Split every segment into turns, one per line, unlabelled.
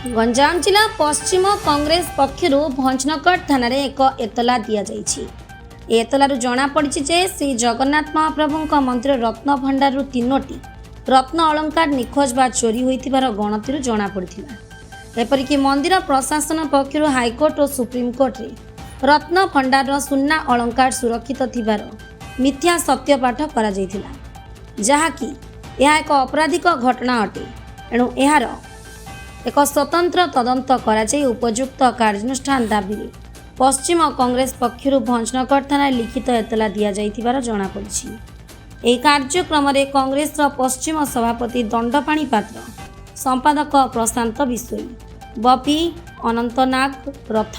गंजाम जिला पश्चिम कांग्रेस पक्षर भंजनगढ़ थाना एक एतला दि जाइछि। एतलारू जना पड़ी जे श्री जगन्नाथ महाप्रभु मंदिर रत्न भंडार तीनोटी रत्न अलंकार निखोज बा चोरी होइथिबार गणतिरू जना पड़िथिला। एपरिक मंदिर प्रशासन पक्षर हाईकोर्ट और सुप्रीमकोर्ट रे रत्न भंडार सुन्ना अलंकार सुरक्षित थिबार मिथ्या सत्यपाठ करा जाइथिला, जहाँकि यह एक आपराधिक घटना अटे। एणु यार एक स्वतंत्र तदंत कराई उपयुक्त कार्यानुष्ठान दाबी पश्चिम कांग्रेस पक्षर भंजनगढ़ थाना लिखित एतला दि जाइथिबार जଣା पड़िछि। ଏହି କାର୍ଯ୍ୟକ୍ରମରେ କଂଗ୍ରେସର ପଶ୍ଚିମ ସଭାପତି ଦଣ୍ଡପାଣି ପାତ୍ର, ସମ୍ପାଦକ ପ୍ରଶାନ୍ତ ବିଶୋଇ, ବପି ଅନନ୍ତ ନାଗ ରଥ,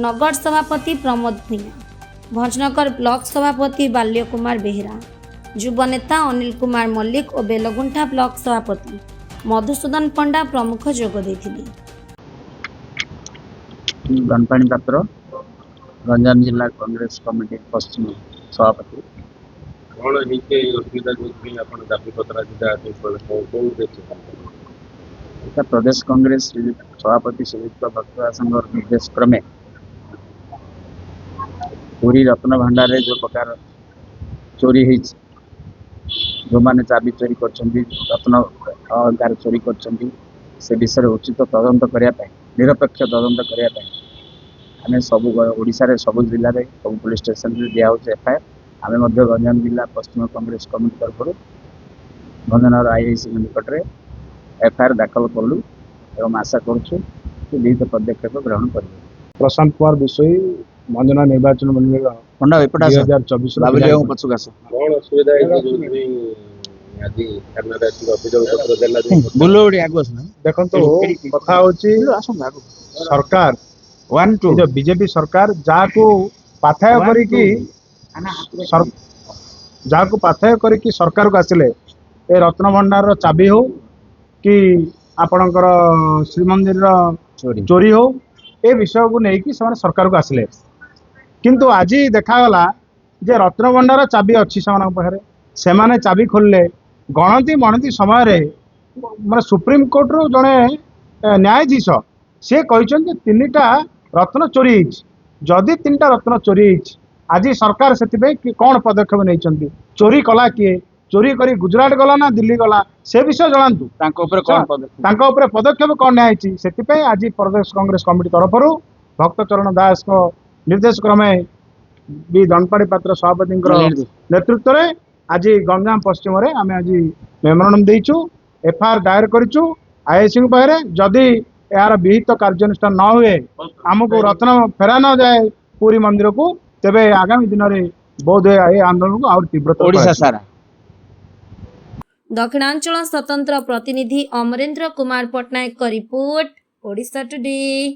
ନଗର ସଭାପତି ପ୍ରମୋଦ ଭୂୟାଁ, ଭଞ୍ଜନଗର ବ୍ଲକ ସଭାପତି ବାଲ୍ୟ କୁମାର ବେହେରା, ଯୁବ ନେତା ଅନିଲ କୁମାର ମଲ୍ଲିକ ଓ ବେଲଗୁଣ୍ଠା ବ୍ଲକ ସଭାପତି ମଧୁସୂଦନ ପଣ୍ଡା ପ୍ରମୁଖ ଯୋଗ ଦେଇଥିଲେ।
दंडपाणी पात्र गंजाम जिला कांग्रेस कमिटी पश्चिम सभापति
कौन है असुविधा जो आपण दाबी पत्र
प्रदेश कांग्रेस सभापति श्रीयुक्त भक्तदास संघ निर्देश क्रमे पूरी रत्न भंडार जो प्रकार चोरी हो जो मैंने चाबी चोरी कर रत्न अलंकार चोरी कर विषय उचित तदंत करने निरपेक्ष तदंत करने आम सब ओडिशा सब जिले में सब पुलिस स्टेशन दिया एफआईआर आम गंजाम जिला पश्चिम कांग्रेस कमिटी तरफ भंजनगर आईआईसी निकट में एफआईआर दाखल कलु एवं आशा करुँ विहित पदक्षेप ग्रहण कर।
प्रशांत कुमार विषय भंजनगर निर्वाचन मंडल
पंडा
2024
कौन असुविधा
देखो कथा सरकार जो बीजेपी सरकार जहाँ पाथाय करी सरकार को आसिले ए रत्न भंडार चाबी हो कि आपणकर श्रीमंदिर चोरी हो ए विषय को लेकिन सरकार को आसिले किंतु आज देखागला जे रत्न भंडार चाबी अच्छी से माने चाबी खोलले गणति मणति समय माने सुप्रीम कोर्ट रो जड़े न्यायाधीश सी कहते तीनटा रत्न चोरी जदि तीनटा रत्न चोरी आज सरकार से कौन पदक्षेप नहीं चोरी कला किए चोरी करी गुजरात गला ना दिल्ली गला से विषय जनातु पदक्षेप कौन नियाई से आज प्रदेश कांग्रेस कमिटी तरफ भक्तचरण दास को निर्देश क्रमे भी दंडपाणी पात्र सभापति नेतृत्व में आज गंजाम पश्चिम आम आज मेमोरांडम देचु एफआईआर दायर करूँ आईआईसी पाखे जदि यार विहित कार्यानुष्ठान न हुए आमको रत्न फेरा न जाए पूरी मंदिर को तेबे आगामी दिन में बोध ए आंदोलन को और तीव्रता सारा।
दक्षिणांचल स्वतंत्र प्रतिनिधि अमरेंद्र कुमार पटनायक का रिपोर्ट, ओडिशा टुडे।